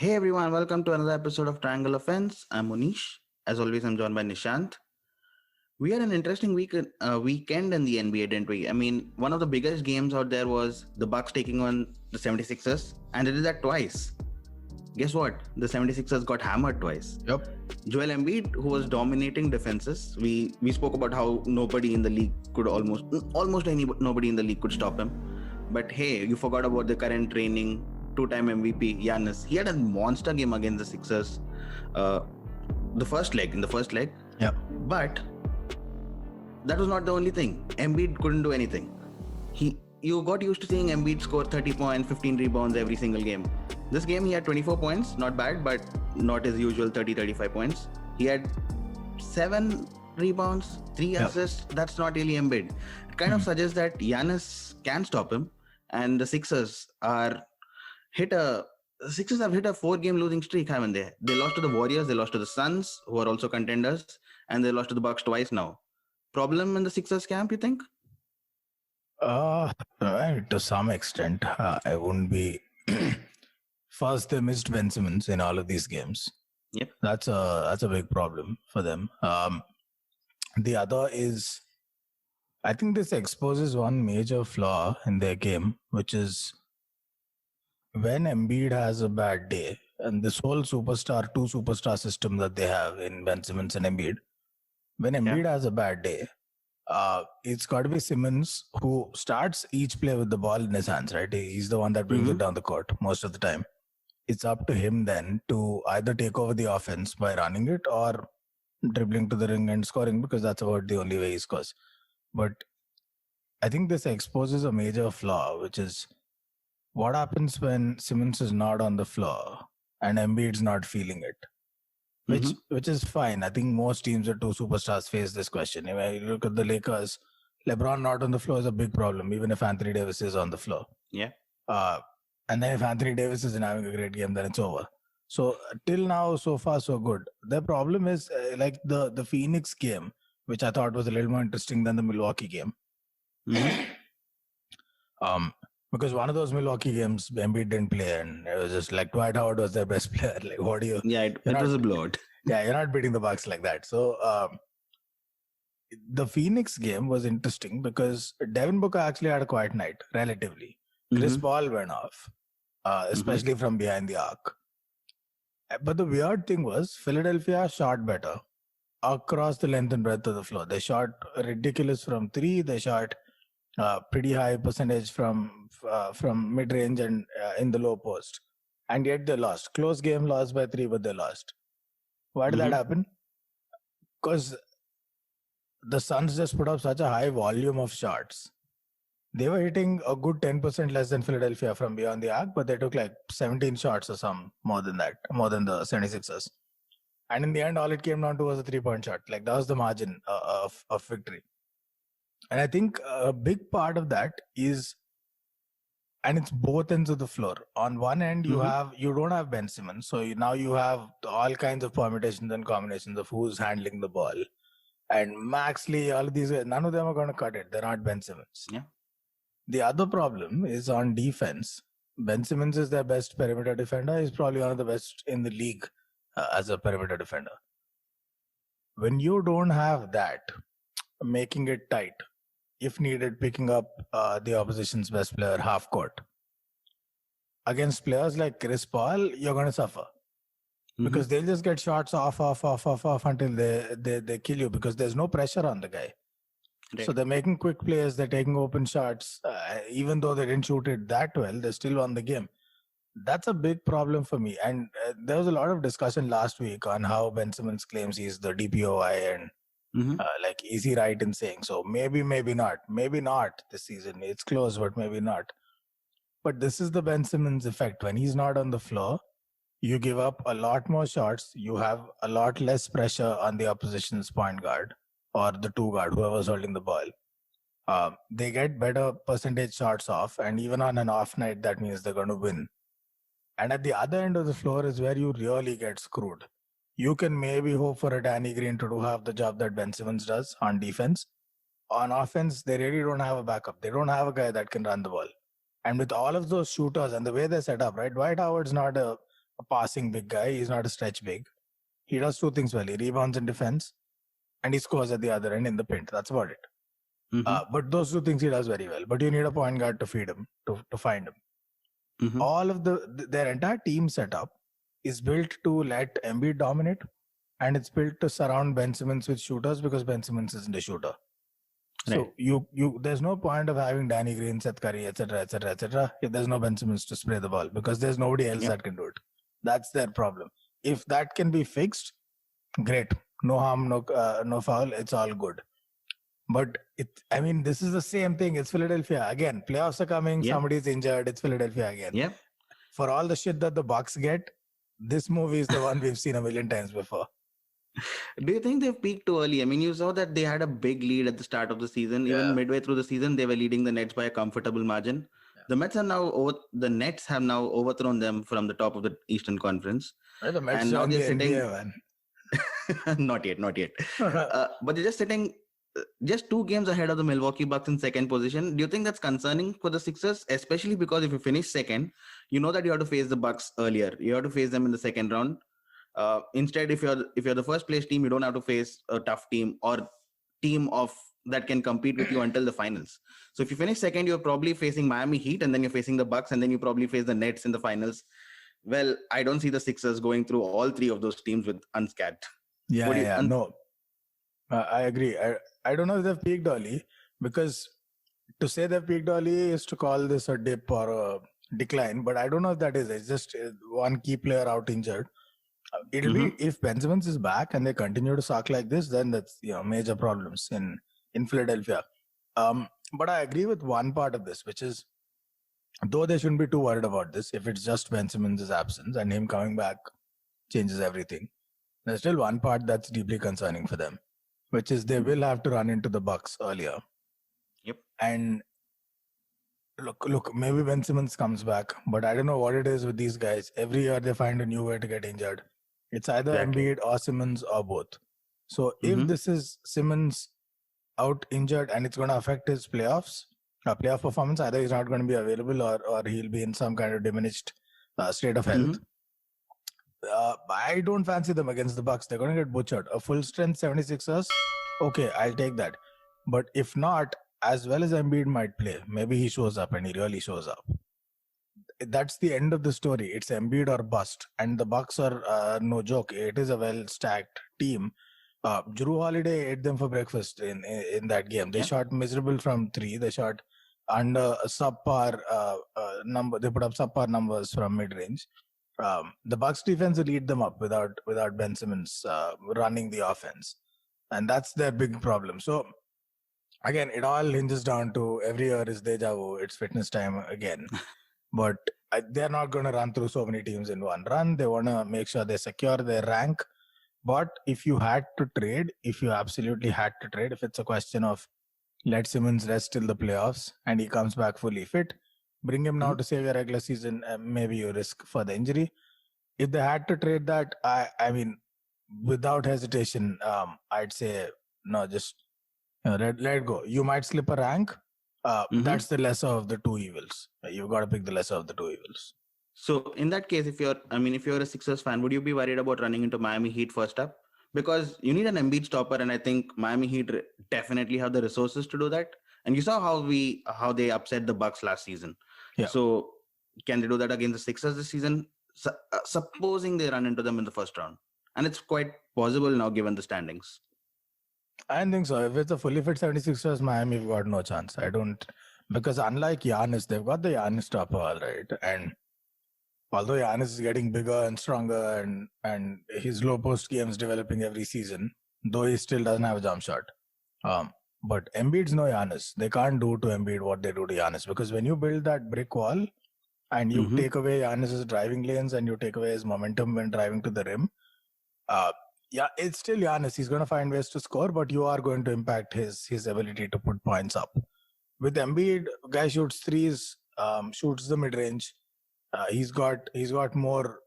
Hey everyone, welcome to another episode of Triangle Offense. I'm Munish. As always, I'm joined by Nishant. We had an interesting weekend in the NBA, didn't we? I mean, one of the biggest games out there was the Bucks taking on the 76ers, and they did that twice. Guess what? The 76ers got hammered twice. Yep. Joel Embiid, who was dominating defenses, we spoke about how nobody in the league could nobody in the league could stop him. But hey, you forgot about the current reigning two-time MVP Giannis. He had a monster game against the Sixers. In the first leg. Yep. But that was not the only thing. Embiid couldn't do anything. You got used to seeing Embiid score 30 points, 15 rebounds every single game. This game he had 24 points, not bad, but not his usual 30-35 points. He had 7 rebounds, 3 assists. That's not really Embiid. It kind of suggests that Giannis can stop him, and the Sixers have hit a 4-game losing streak, haven't they? They lost to the Warriors, they lost to the Suns, who are also contenders, and they lost to the Bucks twice now. Problem in the Sixers camp, you think? To some extent, I wouldn't be. First, they missed Ben Simmons in all of these games. Yep. That's a big problem for them. The other is, I think this exposes one major flaw in their game, which is when Embiid has a bad day, and this whole two superstar system that they have in Ben Simmons and Embiid, when Embiid has a bad day, it's got to be Simmons who starts each play with the ball in his hands, right? He's the one that brings it down the court most of the time. It's up to him then to either take over the offense by running it or dribbling to the ring and scoring, because that's about the only way he scores. But I think this exposes a major flaw, which is what happens when Simmons is not on the floor and Embiid's not feeling it. Which is fine. I think most teams with two superstars face this question. If you look at the Lakers, LeBron not on the floor is a big problem, even if Anthony Davis is on the floor. Yeah. And then if Anthony Davis isn't having a great game, then it's over. So till now, so far, so good. The problem is like the Phoenix game, which I thought was a little more interesting than the Milwaukee game. Because one of those Milwaukee games, Embiid didn't play, and it was just like Dwight Howard was their best player. Like, what do you? Yeah, it was a blowout. Yeah, you're not beating the Bucks like that. So the Phoenix game was interesting because Devin Booker actually had a quiet night, relatively. Chris Paul went off, especially from behind the arc. But the weird thing was Philadelphia shot better across the length and breadth of the floor. They shot ridiculous from 3. They shot pretty high percentage from mid-range and in the low post. And yet they lost. Close game, lost by 3, but they lost. Why did that happen? Because the Suns just put up such a high volume of shots. They were hitting a good 10% less than Philadelphia from beyond the arc, but they took like 17 shots or some more than the 76ers. And in the end, all it came down to was a 3-point shot. Like that was the margin of victory. And I think a big part of that is, and it's both ends of the floor. On one end, you don't have Ben Simmons. So now you have all kinds of permutations and combinations of who's handling the ball. And Max Lee, all of these, none of them are going to cut it. They're not Ben Simmons. Yeah. The other problem is on defense. Ben Simmons is their best perimeter defender. He's probably one of the best in the league as a perimeter defender. When you don't have that, making it tight, if needed, picking up the opposition's best player half court. Against players like Chris Paul, you're going to suffer. Because they'll just get shots off until they kill you, because there's no pressure on the guy. Right. So they're making quick plays, they're taking open shots. Even though they didn't shoot it that well, they still won the game. That's a big problem for me. And there was a lot of discussion last week on how Ben Simmons claims he's the DPOY and like, is he right in saying so? Maybe not. Maybe not this season. It's close, but maybe not. But this is the Ben Simmons effect. When he's not on the floor, you give up a lot more shots. You have a lot less pressure on the opposition's point guard or the 2 guard, whoever's holding the ball. They get better percentage shots off. And even on an off night, that means they're going to win. And at the other end of the floor is where you really get screwed. You can maybe hope for a Danny Green to do half the job that Ben Simmons does on defense. On offense, they really don't have a backup. They don't have a guy that can run the ball. And with all of those shooters and the way they're set up, right? Dwight Howard's not a a passing big guy. He's not a stretch big. He does two things well. He rebounds in defense and he scores at the other end in the paint. That's about it. But those two things he does very well. But you need a point guard to feed him, to find him. All of their entire team setup is built to let Embiid dominate, and it's built to surround Ben Simmons with shooters because Ben Simmons isn't a shooter. Right. So there's no point of having Danny Green, Seth Curry, etc. if there's no Ben Simmons to spray the ball, because there's nobody else that can do it. That's their problem. If that can be fixed, great. No harm, no foul. It's all good. But this is the same thing. It's Philadelphia again. Playoffs are coming. Yeah. Somebody's injured. It's Philadelphia again. Yeah. For all the shit that the Bucks get, this movie is the one we've seen a million times before. Do you think they've peaked too early? I mean, you saw that they had a big lead at the start of the season. Even midway through the season, they were leading the Nets by a comfortable margin. Yeah. The Nets have now overthrown them from the top of the Eastern Conference. Well, the Mets and now they're sitting. NBA, not yet. But they're just sitting just 2 games ahead of the Milwaukee Bucks in second position. Do you think that's concerning for the Sixers? Especially because if you finish second, you know that you have to face the Bucks earlier. You have to face them in the second round. Instead, if you're the first place team, you don't have to face a tough team or team that can compete with you until the finals. So if you finish second, you're probably facing Miami Heat, and then you're facing the Bucks, and then you probably face the Nets in the finals. Well, I don't see the Sixers going through all 3 of those teams with unscathed. No, I agree. I don't know if they've peaked early, because to say they've peaked early is to call this a dip or a decline, but I don't know if that is. It's just one key player out injured. It'll be, if Ben Simmons is back and they continue to suck like this, then that's major problems in Philadelphia. But I agree with one part of this, which is, though they shouldn't be too worried about this, if it's just Ben Simmons' absence and him coming back changes everything, there's still one part that's deeply concerning for them, which is they will have to run into the Bucks earlier. Yep. And look, maybe Ben Simmons comes back, but I don't know what it is with these guys. Every year they find a new way to get injured. It's either Embiid or Simmons or both. So if this is Simmons out injured and it's going to affect his playoff performance, either he's not going to be available or he'll be in some kind of diminished state of health. I don't fancy them against the Bucks. They're going to get butchered. A full strength 76ers, okay, I'll take that. But if not, as well as Embiid might play, maybe he shows up and he really shows up. That's the end of the story. It's Embiid or bust. And the Bucks are no joke. It is a well-stacked team. Jrue Holiday ate them for breakfast in that game. They shot miserable from 3. They shot under a subpar number. They put up subpar numbers from mid-range. The Bucks defense will eat them up without Ben Simmons running the offense. And that's their big problem. So, again, it all hinges down to every year is deja vu. It's fitness time again. But they're not going to run through so many teams in one run. They want to make sure they secure their rank. But if you absolutely had to trade, if it's a question of let Simmons rest till the playoffs and he comes back fully fit, bring him now to save your regular season, maybe you risk further injury. If they had to trade that, I mean, without hesitation, I'd say, no, just let it go. You might slip a rank. That's the lesser of the 2 evils. You've got to pick the lesser of the 2 evils. So in that case, if you're a Sixers fan, would you be worried about running into Miami Heat first up? Because you need an Embiid stopper, and I think Miami Heat definitely have the resources to do that. And you saw how they upset the Bucks last season. Yeah. So can they do that against the Sixers this season? Supposing they run into them in the first round, and it's quite possible now given the standings. I don't think so. If it's a fully fit 76ers, Miami have got no chance. Because unlike Giannis, they've got the Giannis stopper, all right. And although Giannis is getting bigger and stronger and his low post games developing every season, though he still doesn't have a jump shot. But Embiid's no Giannis. They can't do to Embiid what they do to Giannis, because when you build that brick wall and you take away Giannis's driving lanes and you take away his momentum when driving to the rim, it's still Giannis. He's going to find ways to score, but you are going to impact his ability to put points up. With Embiid, guy shoots threes, shoots the mid range. He's more.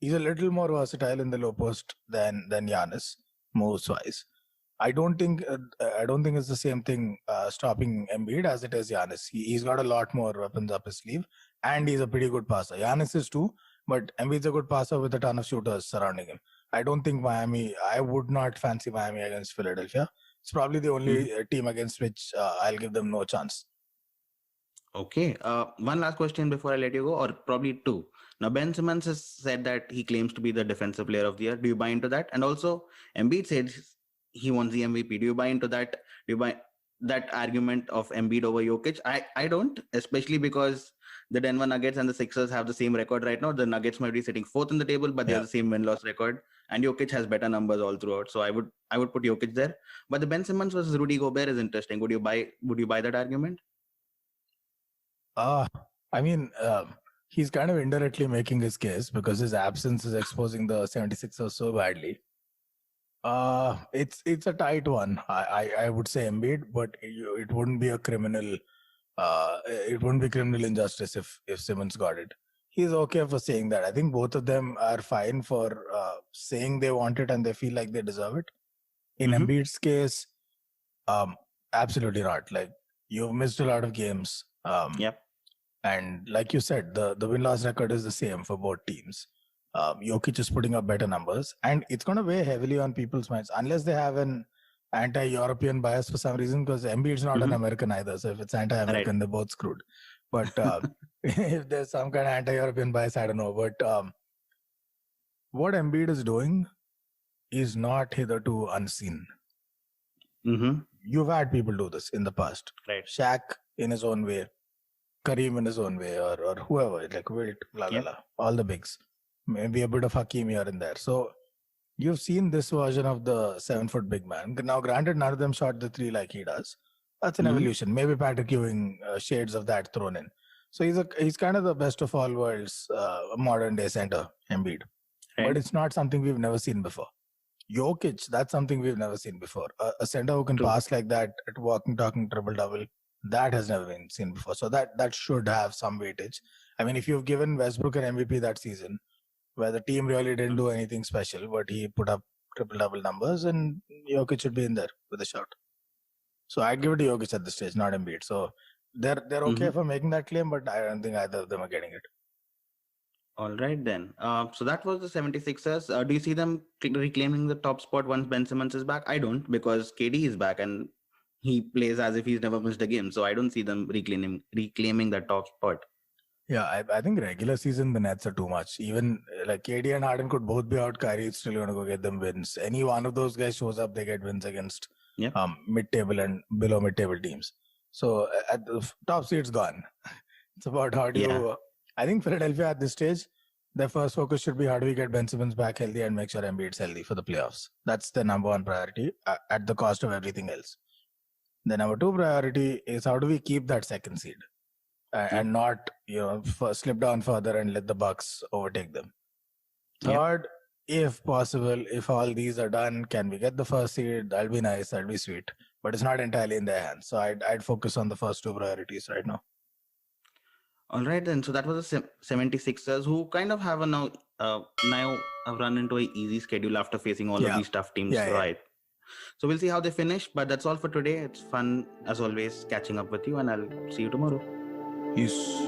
He's a little more versatile in the low post than Giannis moves wise. I don't think it's the same thing stopping Embiid as it is Giannis. He's got a lot more weapons up his sleeve, and he's a pretty good passer. Giannis is too, but Embiid's a good passer with a ton of shooters surrounding him. I don't think I would not fancy Miami against Philadelphia. It's probably the only team against which I'll give them no chance. Okay. One last question before I let you go, or probably two. Now, Ben Simmons has said that he claims to be the defensive player of the year. Do you buy into that? And also, Embiid said he wants the MVP. Do you buy into that? Do you buy that argument of Embiid over Jokic? I don't, especially because the Denver Nuggets and the Sixers have the same record right now. The Nuggets might be sitting fourth in the table, but they have the same win-loss record. And Jokic has better numbers all throughout. So I would put Jokic there. But the Ben Simmons versus Rudy Gobert is interesting. Would you buy that argument? I mean, he's kind of indirectly making his case because his absence is exposing the 76ers so badly. It's a tight one. I would say Embiid, but it wouldn't be a criminal. It wouldn't be criminal injustice if Simmons got it. He's okay for saying that. I think both of them are fine for saying they want it and they feel like they deserve it. In Embiid's case, absolutely not. Like, you've missed a lot of games. Yep. And like you said, the win-loss record is the same for both teams. Jokic is putting up better numbers, and it's going to weigh heavily on people's minds unless they have an anti-European bias for some reason, because Embiid's not an American either. So if it's anti-American, they're both screwed. But if there's some kind of anti-European bias, I don't know. But what Embiid is doing is not hitherto unseen. You've had people do this in the past. Right. Shaq in his own way, Kareem in his own way, or whoever, like Wilt, all the bigs. Maybe a bit of Hakeem here and there. So you've seen this version of the 7-foot big man. Now, granted, none of them shot the three like he does. That's an evolution. Maybe Patrick Ewing, shades of that thrown in. So he's kind of the best of all worlds, modern day center, Embiid. Right. But it's not something we've never seen before. Jokic, that's something we've never seen before. A center who can pass like that at walking, talking, triple-double, that has never been seen before. So that should have some weightage. I mean, if you've given Westbrook an MVP that season, where the team really didn't do anything special, but he put up triple-double numbers, and Jokic should be in there with a shot. So I'd give it to Jokic at this stage, not Embiid. So they're okay for making that claim, but I don't think either of them are getting it. All right, then. So that was the 76ers. Do you see them reclaiming the top spot once Ben Simmons is back? I don't, because KD is back and he plays as if he's never missed a game. So I don't see them reclaiming that top spot. Yeah, I think regular season, the Nets are too much. Even like KD and Harden could both be out. Kyrie's still going to go get them wins. Any one of those guys shows up, they get wins against mid-table and below mid-table teams. So at the top seed's gone. It's about how do you... I think Philadelphia at this stage, their first focus should be how do we get Ben Simmons back healthy and make sure Embiid's healthy for the playoffs. That's the number one priority at the cost of everything else. The number two priority is how do we keep that second seed and not slip down further and let the Bucks overtake them. Third, if possible, if all these are done, can we get the first seed? That'll be nice. That'll be sweet. But it's not entirely in their hands. So I'd focus on the first two priorities right now. All right, then. So that was the 76ers, who kind of have now have run into an easy schedule after facing all of these tough teams, right? So we'll see how they finish. But that's all for today. It's fun, as always, catching up with you, and I'll see you tomorrow. Peace.